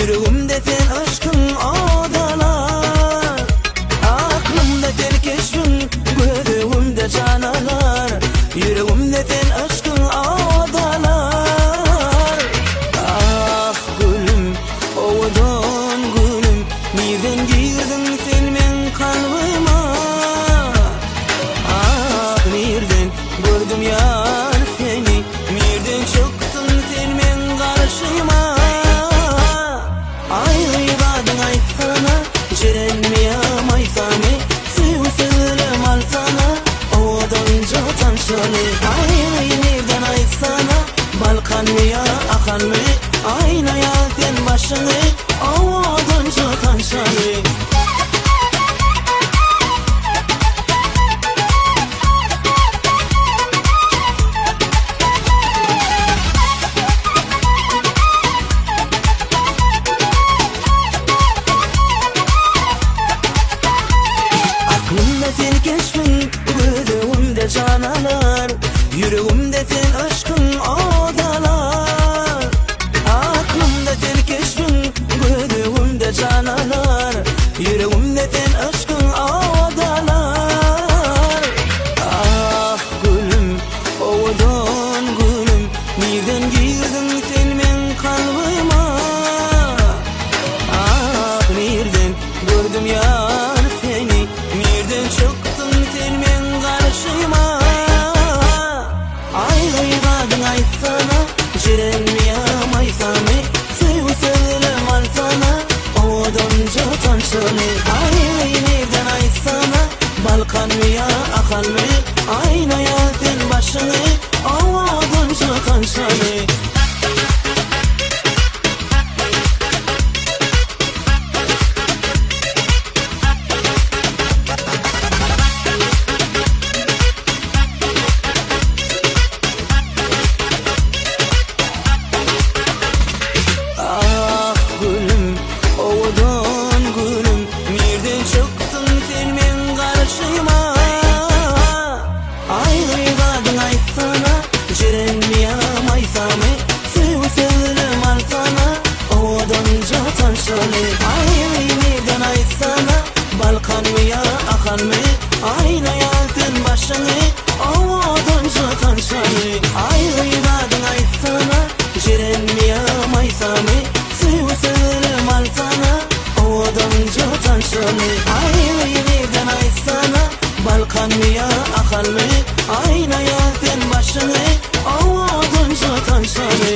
Yüreğimde sen aşkın adalar, aklımda sen keşfin, gözümde canalar. Yüreğimde sen aşkın adalar. Ah gülüm, oğudun gülüm, nereden girdin sen men kalbıma? Ah nereden gördüm yar seni, nereden çıktın sen men karşıma? Ayrıladın aytsana, cerenmeyem aysame, sevselim alsana, oğudunca tanşalı. Ayrı nereden aytsana, balkan mı ya akan mı? Aynaya sen başını, oğudunca tanşalı. Aklımda sen keşfin, gözümde canalar. Yüreğimde sen aşkın adalar. Aklımda sen keşfin, gözümde canalar. Yüreğimde sen aşkın adalar. Ah gülüm, oğudun gülüm, nereden girdin sen men kalbıma? Ah nereden gördüm yar seni, nereden çıktın sen men karşıma? Ayrıladın aytsana, cerenmeyem aysame, sevselim alsana, oğudunca tanşalı. Ayrı nereden aytsana, balkan mı ya akan mı? Aynaya sen başını, oğudunca tanşalı. Ah gülüm, oğudun gülüm, nereden çıktın sen men karşıma? Ayrıladın aytsana, cerenmeyem aysame, sevselim alsana, oğudunca tanşalı. Ayrı nereden aytsana, balkan mı ya akan mı? Aynaya sen başını, oğudunca tanşalı. Ayrıladın aytsana, cerenmeyem aysame, sevselim alsana, oğudunca tanşalı. Ayrı nereden aytsana, balkan mı ya akan mı? Aynaya sen başını, oğudunca tanşalı.